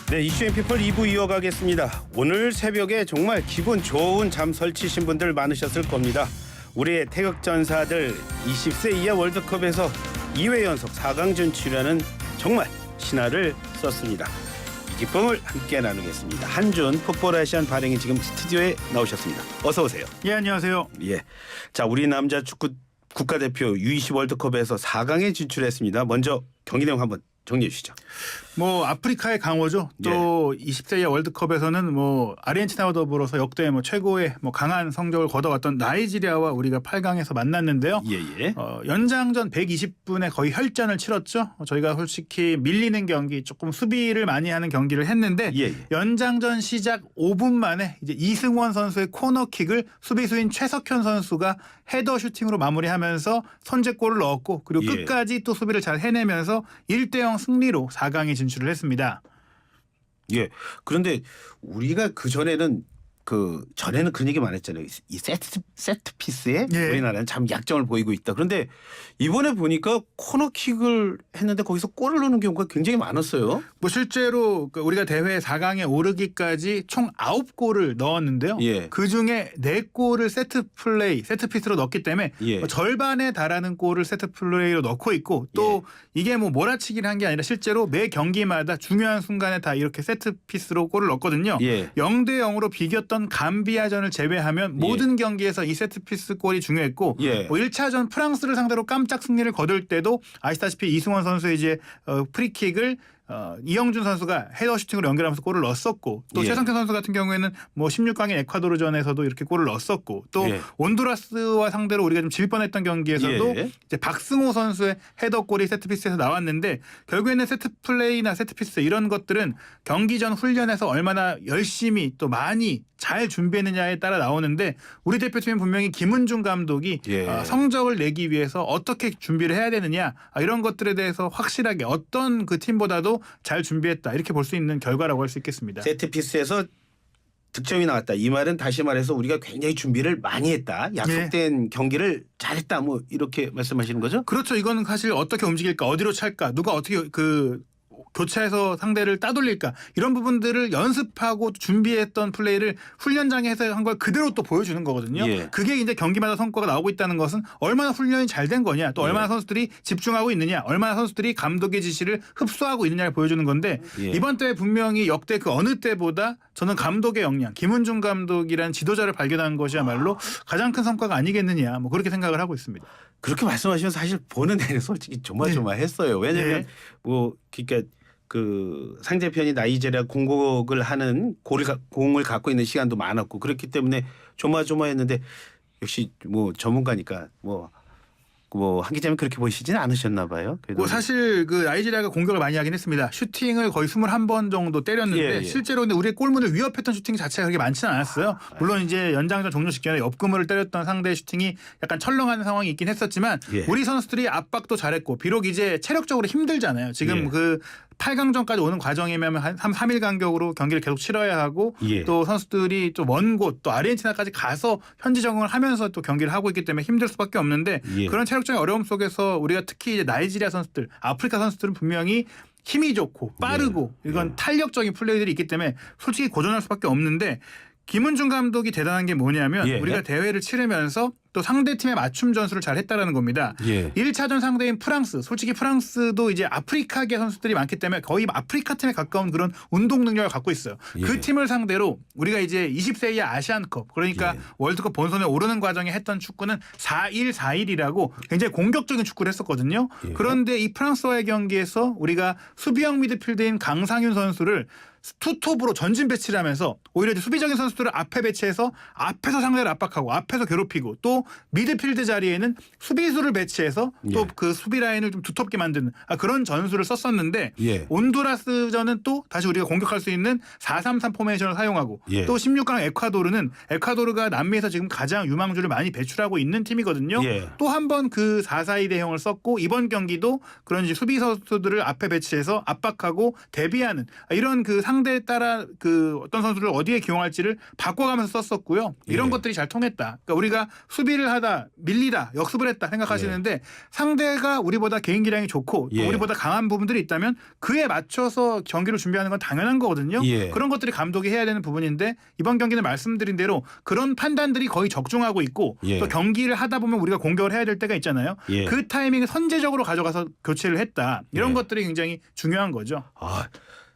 네, 이슈앤피플 2부 이어가겠습니다. 오늘 새벽에 정말 기분 좋은 잠 설치신 분들 많으셨을 겁니다. 우리의 태극전사들 20세 이하 월드컵에서 2회 연속 4강 진출하는 정말 신화를 썼습니다. 이 기쁨을 함께 나누겠습니다. 한준 풋볼 아시안 발행이 지금 스튜디오에 나오셨습니다. 어서 오세요. 예, 안녕하세요. 예, 자 우리 남자 축구 국가대표 U20 월드컵에서 4강에 진출했습니다. 먼저 경기 내용 한번 정리해 주시죠. 뭐 아프리카의 강호죠. 또 20세 이하 월드컵에서는 뭐 아르헨티나와 더불어서 역대 뭐 최고의 뭐 강한 성적을 거둬왔던 나이지리아와 우리가 8강에서 만났는데요. 예예. 연장전 120분에 거의 혈전을 치렀죠. 저희가 솔직히 밀리는 경기, 조금 수비를 많이 하는 경기를 했는데 연장전 시작 5분 만에 이제 이승원 선수의 코너킥을 수비수인 최석현 선수가 헤더 슈팅으로 마무리하면서 선제골을 넣었고, 그리고 끝까지 또 수비를 잘 해내면서 1대0 승리로 4강에 진출을 했습니다. 예. 그런데 우리가 전에는 그런 얘기 많았잖아요. 이 세트 피스에 우리나라는 참 약점을 보이고 있다. 그런데 이번에 보니까 코너킥을 했는데 거기서 골을 넣는 경우가 굉장히 많았어요. 뭐 실제로 우리가 대회 4강에 오르기까지 총 9골을 넣었는데요. 그중에 4골을 세트 피스로 넣었기 때문에 절반에 달하는 골을 세트 플레이로 넣고 있고, 또 이게 뭐 몰아치기를 한 게 아니라 실제로 매 경기마다 중요한 순간에 다 이렇게 세트 피스로 골을 넣었거든요. 0대0으로 비겼던 감비아전을 제외하면 모든 경기에서 이 세트피스 골이 중요했고, 뭐 1차전 프랑스를 상대로 깜짝 승리를 거둘 때도 아시다시피 이승원 선수의 이제 프리킥을 이영준 선수가 헤더 슈팅으로 연결하면서 골을 넣었었고, 또 최성현 선수 같은 경우에는 뭐 16강의 에콰도르전에서도 이렇게 골을 넣었었고, 또 온두라스와 상대로 우리가 좀 질 뻔했던 경기에서도 이제 박승호 선수의 헤더골이 세트피스에서 나왔는데, 결국에는 세트플레이나 세트피스 이런 것들은 경기 전 훈련에서 얼마나 열심히 또 많이 잘 준비했느냐에 따라 나오는데, 우리 대표팀은 분명히 김은중 감독이 성적을 내기 위해서 어떻게 준비를 해야 되느냐, 이런 것들에 대해서 확실하게 어떤 그 팀보다도 잘 준비했다, 이렇게 볼 수 있는 결과라고 할 수 있겠습니다. 세트피스에서 득점이 나왔다. 이 말은 다시 말해서 우리가 굉장히 준비를 많이 했다. 약속된 경기를 잘했다. 뭐 이렇게 말씀하시는 거죠? 그렇죠. 이거는 사실 어떻게 움직일까, 어디로 찰까, 누가 어떻게 교체해서 상대를 따돌릴까, 이런 부분들을 연습하고 준비했던 플레이를 훈련장에서 한 걸 그대로 또 보여주는 거거든요. 그게 이제 경기마다 성과가 나오고 있다는 것은 얼마나 훈련이 잘 된 거냐, 또 얼마나 선수들이 집중하고 있느냐, 얼마나 선수들이 감독의 지시를 흡수하고 있느냐를 보여주는 건데, 이번 대회 분명히 역대 그 어느 때보다 저는 감독의 역량, 김은중 감독이라는 지도자를 발견한 것이야말로 가장 큰 성과가 아니겠느냐, 뭐 그렇게 생각을 하고 있습니다. 그렇게 말씀하시면 사실 보는 내내 솔직히 조마조마했어요. 왜냐하면 뭐 그러니까 그 상대편이 나이지리아 공격을 하는 공을 갖고 있는 시간도 많았고, 그렇기 때문에 조마조마했는데, 역시 뭐 전문가니까 뭐 한 기자님 그렇게 보시지는 않으셨나 봐요. 뭐 사실 그 나이지리아가 공격을 많이 하긴 했습니다. 슈팅을 거의 21번 정도 때렸는데 실제로 근데 우리의 골문을 위협했던 슈팅 자체가 그렇게 많지는 않았어요. 물론 이제 연장전 종료 직전에 옆구멍을 때렸던 상대의 슈팅이 약간 철렁한 상황이 있긴 했었지만, 우리 선수들이 압박도 잘했고, 비록 이제 체력적으로 힘들잖아요. 지금 그 8강전까지 오는 과정이면 한 3일 간격으로 경기를 계속 치러야 하고, 또 선수들이 좀 먼 곳, 또 아르헨티나까지 가서 현지 적응을 하면서 또 경기를 하고 있기 때문에 힘들 수밖에 없는데, 그런 체력적인 어려움 속에서 우리가 특히 이제 나이지리아 선수들, 아프리카 선수들은 분명히 힘이 좋고 빠르고 이건 탄력적인 플레이들이 있기 때문에 솔직히 고전할 수밖에 없는데, 김은중 감독이 대단한 게 뭐냐면 우리가 대회를 치르면서 또 상대팀의 맞춤 전술을 잘 했다라는 겁니다. 1차전 상대인 프랑스, 솔직히 프랑스도 이제 아프리카계 선수들이 많기 때문에 거의 아프리카 팀에 가까운 그런 운동 능력을 갖고 있어요. 그 팀을 상대로 우리가 이제 20세 이하 아시안컵, 그러니까 월드컵 본선에 오르는 과정에 했던 축구는 4-1-4-1이라고 굉장히 공격적인 축구를 했었거든요. 그런데 이 프랑스와의 경기에서 우리가 수비형 미드필드인 강상윤 선수를 투톱으로 전진 배치를 하면서 오히려 수비적인 선수들을 앞에 배치해서 앞에서 상대를 압박하고 앞에서 괴롭히고, 또 미드필드 자리에는 수비수를 배치해서 또 그 수비 라인을 좀 두텁게 만드는 그런 전술을 썼었는데, 온두라스전은 또 다시 우리가 공격할 수 있는 4-3-3 포메이션을 사용하고, 또 16강 에콰도르가 남미에서 지금 가장 유망주를 많이 배출하고 있는 팀이거든요. 또 한 번 그 4-4-2 대형을 썼고, 이번 경기도 그런 이제 수비 선수들을 앞에 배치해서 압박하고 대비하는 이런 그 상대에 따라 그 어떤 선수를 어디에 기용할지를 바꿔가면서 썼었고요. 이런 예. 것들이 잘 통했다. 그러니까 우리가 수비를 하다 밀리다 역습을 했다 생각하시는데 상대가 우리보다 개인 기량이 좋고 또 예. 우리보다 강한 부분들이 있다면 그에 맞춰서 경기를 준비하는 건 당연한 거거든요. 예. 그런 것들이 감독이 해야 되는 부분인데 이번 경기는 말씀드린 대로 그런 판단들이 거의 적중하고 있고 예. 또 경기를 하다 보면 우리가 공격을 해야 될 때가 있잖아요. 예. 그 타이밍을 선제적으로 가져가서 교체를 했다. 이런 예. 것들이 굉장히 중요한 거죠. 아,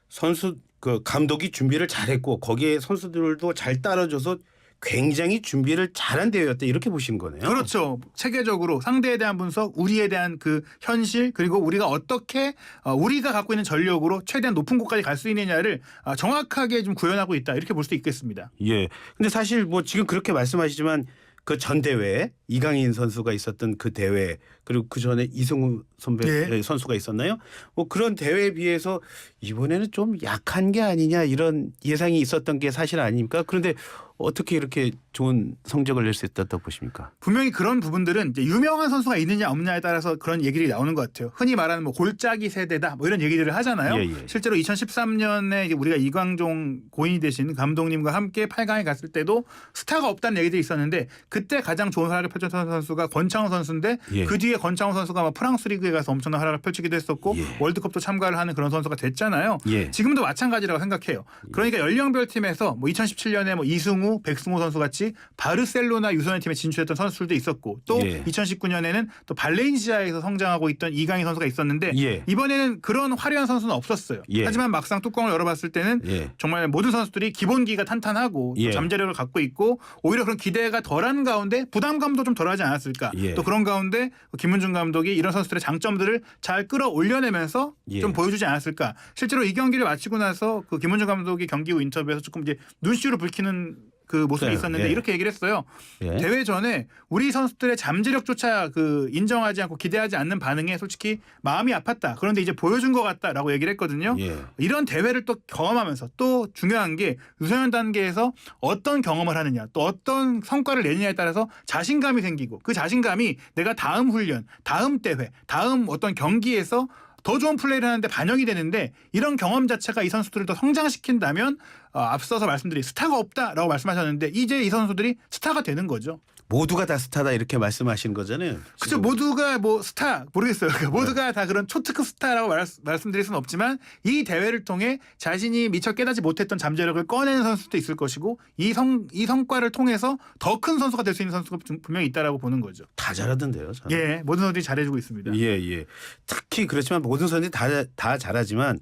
선수 그 감독이 준비를 잘했고 거기에 선수들도 잘 따라줘서 굉장히 준비를 잘한 대회였다 이렇게 보시는 거네요. 그렇죠. 체계적으로 상대에 대한 분석, 우리에 대한 그 현실 그리고 우리가 어떻게 우리가 갖고 있는 전력으로 최대한 높은 곳까지 갈 수 있느냐를 정확하게 좀 구현하고 있다 이렇게 볼 수 있겠습니다. 예. 근데 사실 뭐 지금 그렇게 말씀하시지만 그 전 대회 이강인 선수가 있었던 그 대회 그리고 그 전에 이승우 선배 예. 선수가 있었나요? 뭐 그런 대회에 비해서 이번에는 좀 약한 게 아니냐 이런 예상이 있었던 게 사실 아닙니까? 그런데 어떻게 이렇게 좋은 성적을 낼 수 있었다고 보십니까? 분명히 그런 부분들은 이제 유명한 선수가 있느냐 없느냐에 따라서 그런 얘기들이 나오는 것 같아요. 흔히 말하는 뭐 골짜기 세대다 뭐 이런 얘기들을 하잖아요. 예, 예. 실제로 2013년에 우리가 이광종 고인이 되신 감독님과 함께 8강에 갔을 때도 스타가 없다는 얘기들이 있었는데 그때 가장 좋은 활약을 펼쳤던 선수가 권창훈 선수인데 예. 그 뒤에 권창훈 선수가 막 프랑스 리그에 가서 엄청난 활약을 펼치기도 했었고 예. 월드컵도 참가를 하는 그런 선수가 됐잖아요. 예. 지금도 마찬가지라고 생각해요. 그러니까 연령별 팀에서 뭐 2017년에 뭐 이승우, 백승호 선수 같이 바르셀로나 유소년 팀에 진출했던 선수들도 있었고 또 예. 2019년에는 또 발렌시아에서 성장하고 있던 이강인 선수가 있었는데 예. 이번에는 그런 화려한 선수는 없었어요. 예. 하지만 막상 뚜껑을 열어봤을 때는 예. 정말 모든 선수들이 기본기가 탄탄하고 또 예. 잠재력을 갖고 있고 오히려 그런 기대가 덜한 가운데 부담감도 좀 덜하지 않았을까. 예. 또 그런 가운데 김문중 감독이 이런 선수들의 장점들을 잘 끌어올려내면서 예. 좀 보여주지 않았을까. 실제로 이 경기를 마치고 나서 그 김문중 감독이 경기 후 인터뷰에서 조금 이제 눈시울을 붉히는 그 모습이 네. 있었는데 예. 이렇게 얘기를 했어요. 예. 대회 전에 우리 선수들의 잠재력조차 그 인정하지 않고 기대하지 않는 반응에 솔직히 마음이 아팠다. 그런데 이제 보여준 것 같다라고 얘기를 했거든요. 예. 이런 대회를 또 경험하면서 또 중요한 게 유소년 단계에서 어떤 경험을 하느냐 또 어떤 성과를 내느냐에 따라서 자신감이 생기고 그 자신감이 내가 다음 훈련, 다음 대회, 다음 어떤 경기에서 더 좋은 플레이를 하는데 반영이 되는데 이런 경험 자체가 이 선수들을 더 성장시킨다면 앞서서 말씀드린 스타가 없다라고 말씀하셨는데 이제 이 선수들이 스타가 되는 거죠. 모두가 다 스타다 이렇게 말씀하신 거잖아요. 그렇죠. 모두가 뭐 스타 모르겠어요. 그러니까 모두가 다 그런 초특급 스타라고 말씀드릴 수는 없지만 이 대회를 통해 자신이 미처 깨닫지 못했던 잠재력을 꺼내는 선수도 있을 것이고 이 성과를 통해서 더 큰 선수가 될 수 있는 선수가 분명히 있다라고 보는 거죠. 다 잘하던데요. 저는. 예, 모든 선수들이 잘해주고 있습니다. 예, 예. 특히 그렇지만 모든 선수들이 다 잘하지만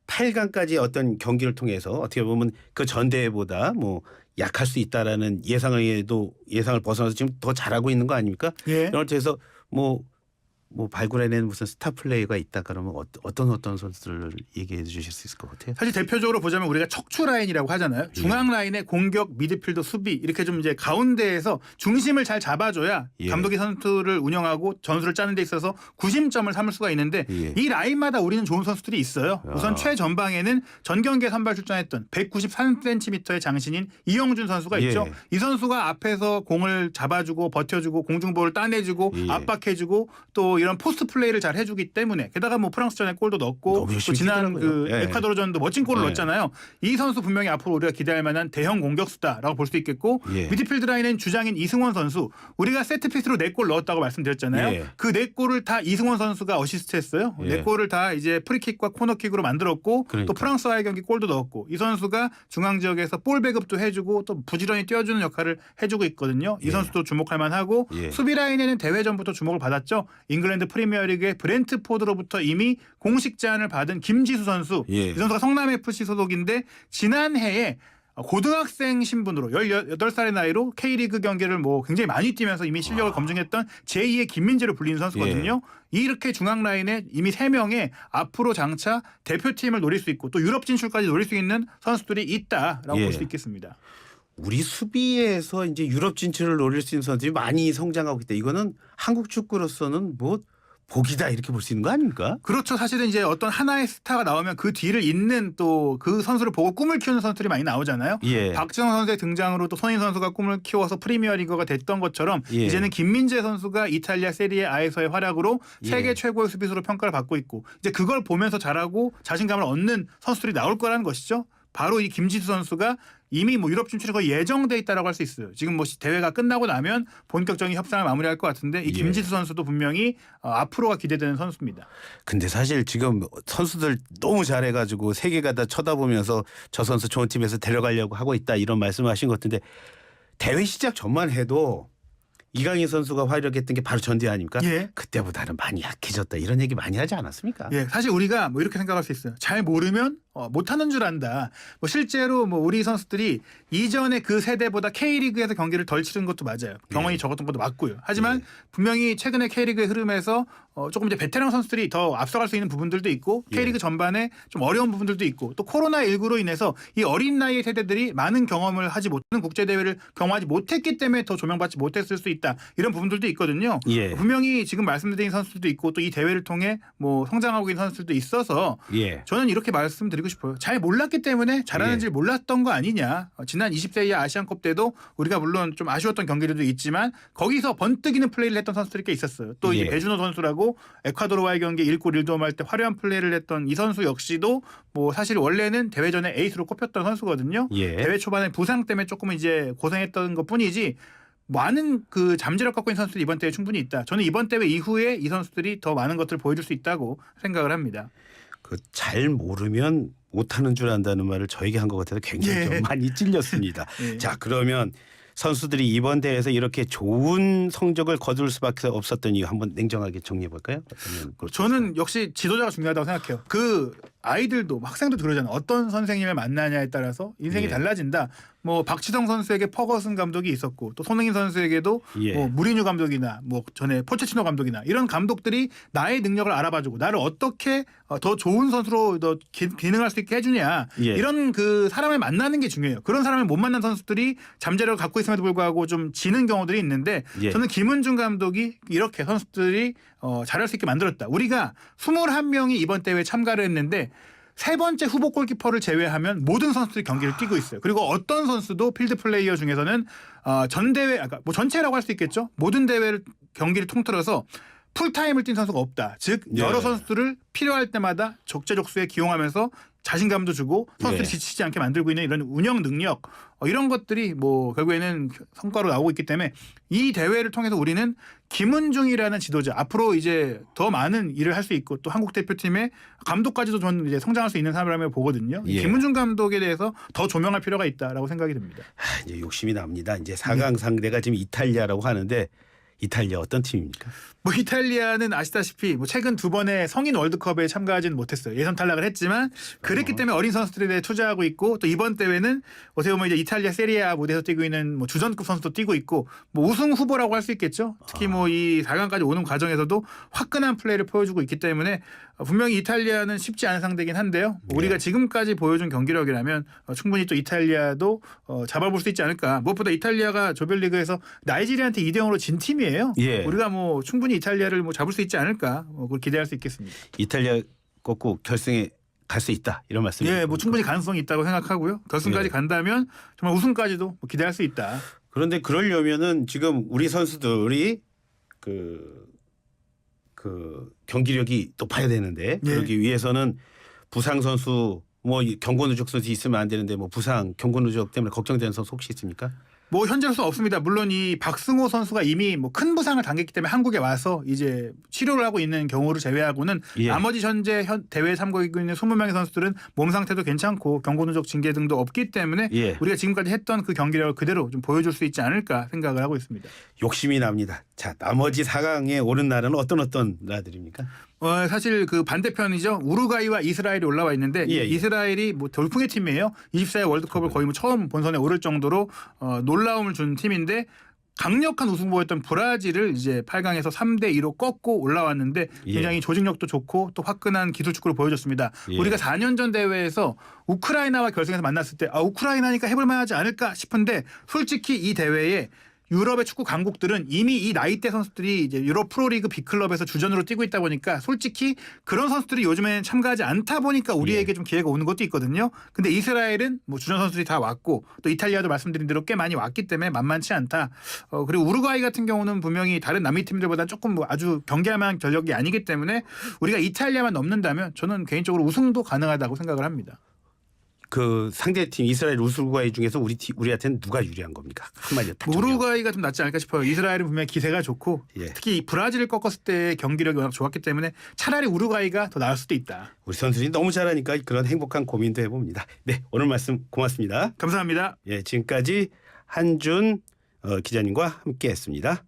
8강까지 어떤 경기를 통해서 어떻게 보면 그 전대회보다 뭐 약할 수 있다라는 예상을 벗어나서 지금 더 잘하고 있는 거 아닙니까? 예. 이런 데서 뭐 발굴해낸 무슨 스타 플레이가 있다 그러면 어떤 선수들을 얘기해 주실 수 있을 것 같아요. 사실 대표적으로 보자면 우리가 척추 라인이라고 하잖아요. 중앙 라인의 공격, 미드필더, 수비 이렇게 좀 이제 가운데에서 중심을 잘 잡아줘야 예. 감독이 선수를 운영하고 전술을 짜는 데 있어서 구심점을 삼을 수가 있는데 예. 이 라인마다 우리는 좋은 선수들이 있어요. 우선 최전방에는 전 경기에 선발 출전했던 193cm의 장신인 이영준 선수가 예. 있죠. 이 선수가 앞에서 공을 잡아주고 버텨주고 공중볼을 따내주고 예. 압박해주고 또 이런 포스트 플레이를 잘 해주기 때문에 게다가 뭐 프랑스전에 골도 넣고 너무 또 열심히 지난 그 뛰더라고요. 예. 에콰도르전도 멋진 골을 예. 넣었잖아요. 이 선수 분명히 앞으로 우리가 기대할 만한 대형 공격수다라고 볼 수 있겠고 예. 미드필드 라인엔 주장인 이승원 선수 우리가 세트피스로 4골 넣었다고 말씀드렸잖아요. 예. 그 4골을 다 이승원 선수가 어시스트했어요. 예. 4골을 다 이제 프리킥과 코너킥으로 만들었고 그러니까. 또 프랑스와의 경기 골도 넣었고 이 선수가 중앙 지역에서 볼 배급도 해주고 또 부지런히 뛰어주는 역할을 해주고 있거든요. 이 예. 선수도 주목할 만하고 예. 수비 라인에는 대회 전부터 주목을 받았죠. 잉글랜드 프리미어리그의 브렌트포드로부터 이미 공식 제안을 받은 김지수 선수. 예. 이 선수가 성남FC 소속인데 지난해에 고등학생 신분으로 18살의 나이로 K리그 경기를 뭐 굉장히 많이 뛰면서 이미 실력을 검증했던 제2의 김민재로 불리는 선수거든요. 이렇게 중앙 라인에 이미 3명의 앞으로 장차 대표팀을 노릴 수 있고 또 유럽 진출까지 노릴 수 있는 선수들이 있다라고 예. 볼 수 있겠습니다. 우리 수비에서 이제 유럽 진출을 노릴 수 있는 선수들이 많이 성장하고 있다. 이거는 한국 축구로서는 뭐 복이다 이렇게 볼 수 있는 거 아닙니까? 그렇죠. 사실은 이제 어떤 하나의 스타가 나오면 그 뒤를 잇는 또 그 선수를 보고 꿈을 키우는 선수들이 많이 나오잖아요. 예. 박지성 선수의 등장으로 또 손흥민 선수가 꿈을 키워서 프리미어리거가 됐던 것처럼 예. 이제는 김민재 선수가 이탈리아 세리에 A에서의 활약으로 예. 세계 최고의 수비수로 평가를 받고 있고 이제 그걸 보면서 잘하고 자신감을 얻는 선수들이 나올 거라는 것이죠. 바로 이 김지수 선수가 이미 뭐 유럽 진출이 거의 예정돼 있다라고 할 수 있어요. 지금 뭐 대회가 끝나고 나면 본격적인 협상을 마무리할 것 같은데 이 예. 김지수 선수도 분명히 앞으로가 기대되는 선수입니다. 근데 사실 지금 선수들 너무 잘해가지고 세계가 다 쳐다보면서 저 선수 좋은 팀에서 데려가려고 하고 있다 이런 말씀하신 것 같은데 대회 시작 전만 해도 이강인 선수가 활약했던 게 바로 전대 아닙니까? 예. 그때보다는 많이 약해졌다 이런 얘기 많이 하지 않았습니까? 예, 사실 우리가 뭐 이렇게 생각할 수 있어요. 잘 모르면 못하는 줄 안다. 뭐 실제로 뭐 우리 선수들이 이전에 그 세대보다 K리그에서 경기를 덜 치른 것도 맞아요. 경험이 적었던 것도 맞고요. 하지만 분명히 최근에 K리그의 흐름에서 조금 이제 베테랑 선수들이 더 앞서갈 수 있는 부분들도 있고 K리그 전반에 좀 어려운 부분들도 있고 또 코로나19로 인해서 이 어린 나이의 세대들이 많은 경험을 하지 못하는 국제대회를 경험하지 못했기 때문에 더 조명받지 못했을 수 있다. 이런 부분들도 있거든요. 예. 분명히 지금 말씀드린 선수들도 있고 또 이 대회를 통해 뭐 성장하고 있는 선수들도 있어서 예. 저는 이렇게 말씀드리고 싶어요. 잘 몰랐기 때문에 잘하는지 예. 몰랐던 거 아니냐. 지난 20세 이하 아시안컵 때도 우리가 물론 좀 아쉬웠던 경기들도 있지만 거기서 번뜩이는 플레이를 했던 선수들이 꽤 있었어요. 또 이제 예. 배준호 선수라고 에콰도르와의 경기 1골 1도움 할 때 화려한 플레이를 했던 이 선수 역시도 뭐 사실 원래는 대회전에 에이스로 꼽혔던 선수거든요. 예. 대회 초반에 부상 때문에 조금 이제 고생했던 것뿐이지 많은 그 잠재력 갖고 있는 선수들이 이번 대회에 충분히 있다. 저는 이번 대회 이후에 이 선수들이 더 많은 것들을 보여줄 수 있다고 생각을 합니다. 그 잘 모르면 못하는 줄 안다는 말을 저에게 한 것 같아서 굉장히 예. 좀 많이 찔렸습니다. 예. 자 그러면 선수들이 이번 대회에서 이렇게 좋은 성적을 거둘 수밖에 없었던 이유 한번 냉정하게 정리해 볼까요? 저는 역시 지도자가 중요하다고 생각해요. 그 아이들도 학생도 그러잖아요. 어떤 선생님을 만나냐에 따라서 인생이 예. 달라진다. 뭐 박지성 선수에게 퍼거슨 감독이 있었고 또 손흥민 선수에게도 예. 뭐 무리뉴 감독이나 뭐 전에 포체티노 감독이나 이런 감독들이 나의 능력을 알아봐주고 나를 어떻게 더 좋은 선수로 더 기능할 수 있게 해주냐 예. 이런 그 사람을 만나는 게 중요해요. 그런 사람을 못 만난 선수들이 잠재력을 갖고 있음에도 불구하고 좀 지는 경우들이 있는데 예. 저는 김은중 감독이 이렇게 선수들이 잘할 수 있게 만들었다. 우리가 21명이 이번 대회에 참가를 했는데 세 번째 후보 골키퍼를 제외하면 모든 선수들이 경기를 뛰고 있어요. 그리고 어떤 선수도 필드 플레이어 중에서는 전 대회, 뭐 전체라고 할 수 있겠죠. 모든 대회를 경기를 통틀어서 풀타임을 뛴 선수가 없다. 즉 여러 예. 선수들을 필요할 때마다 적재적소에 기용하면서 자신감도 주고 선수들이 예. 지치지 않게 만들고 있는 이런 운영 능력 이런 것들이 뭐 결국에는 성과로 나오고 있기 때문에 이 대회를 통해서 우리는 김은중이라는 지도자 앞으로 이제 더 많은 일을 할 수 있고 또 한국 대표팀의 감독까지도 저는 이제 성장할 수 있는 사람이라고 보거든요. 예. 김은중 감독에 대해서 더 조명할 필요가 있다라고 생각이 듭니다. 이제 욕심이 납니다. 이제 4강 상대가 지금 이탈리아라고 하는데 이탈리아 어떤 팀입니까? 뭐 이탈리아는 아시다시피 뭐 최근 두 번의 성인 월드컵에 참가하지는 못했어요. 예선 탈락을 했지만 그랬기 때문에 어린 선수들에 대해 투자하고 있고 또 이번 대회는 어떻게 보면 이제 이탈리아 세리아 무대에서 뛰고 있는 뭐 주전급 선수도 뛰고 있고 뭐 우승 후보라고 할 수 있겠죠. 특히 뭐 이 4강까지 오는 과정에서도 화끈한 플레이를 보여주고 있기 때문에 분명히 이탈리아는 쉽지 않은 상대긴 한데요. 우리가 지금까지 보여준 경기력이라면 충분히 또 이탈리아도 잡아볼 수 있지 않을까. 무엇보다 이탈리아가 조별리그에서 나이지리아한테 2대0으로 진 팀이에요. 예. 우리가 뭐 충분히 이탈리아를 뭐 잡을 수 있지 않을까. 그걸 기대할 수 있겠습니다. 이탈리아 꺾고 결승에 갈 수 있다 이런 말씀이에요. 예, 뭐 충분히 가능성이 있다고 생각하고요. 결승까지 예. 간다면 정말 우승까지도 뭐 기대할 수 있다. 그런데 그러려면은 지금 우리 선수들이 그 경기력이 높아야 되는데 예. 그러기 위해서는 부상 선수 뭐 경고 누적 선수 있으면 안 되는데 뭐 부상 경고 누적 때문에 걱정되는 선수 혹시 있습니까? 뭐 현재로서 없습니다. 물론 이 박승호 선수가 이미 뭐 큰 부상을 당했기 때문에 한국에 와서 이제 치료를 하고 있는 경우를 제외하고는 예. 나머지 현재 대회에 참가하고 있는 20명의 선수들은 몸 상태도 괜찮고 경고 누적 징계 등도 없기 때문에 예. 우리가 지금까지 했던 그 경기력을 그대로 좀 보여줄 수 있지 않을까 생각을 하고 있습니다. 욕심이 납니다. 자 나머지 4강에 오른 나라는 어떤 나라들입니까? 사실 그 반대편이죠. 우루과이와 이스라엘이 올라와 있는데 예, 예. 이스라엘이 뭐 돌풍의 팀이에요. 24회 월드컵을 거의 뭐 처음 본선에 오를 정도로 놀라움을 준 팀인데 강력한 우승 후보였던 브라질을 이제 8강에서 3대2로 꺾고 올라왔는데 굉장히 예. 조직력도 좋고 또 화끈한 기술 축구를 보여줬습니다. 예. 우리가 4년 전 대회에서 우크라이나와 결승에서 만났을 때 우크라이나니까 해볼 만하지 않을까 싶은데 솔직히 이 대회에 유럽의 축구 강국들은 이미 이 나이대 선수들이 이제 유럽 프로리그 B클럽에서 주전으로 뛰고 있다 보니까 솔직히 그런 선수들이 요즘엔 참가하지 않다 보니까 우리에게 좀 기회가 오는 것도 있거든요. 근데 이스라엘은 뭐 주전 선수들이 다 왔고 또 이탈리아도 말씀드린 대로 꽤 많이 왔기 때문에 만만치 않다. 그리고 우루과이 같은 경우는 분명히 다른 남미 팀들보다 조금 뭐 아주 경계할 만한 전력이 아니기 때문에 우리가 이탈리아만 넘는다면 저는 개인적으로 우승도 가능하다고 생각을 합니다. 그 상대팀 이스라엘 우루과이 중에서 우리한테는 누가 유리한 겁니까? 한마디로 딱 정리하고. 우루과이가 좀 낫지 않을까 싶어요. 이스라엘은 분명히 기세가 좋고 예. 특히 브라질을 꺾었을 때 경기력이 워낙 좋았기 때문에 차라리 우루과이가 더 나을 수도 있다. 우리 선수들이 너무 잘하니까 그런 행복한 고민도 해봅니다. 네, 오늘 말씀 고맙습니다. 감사합니다. 예, 지금까지 한준 기자님과 함께했습니다.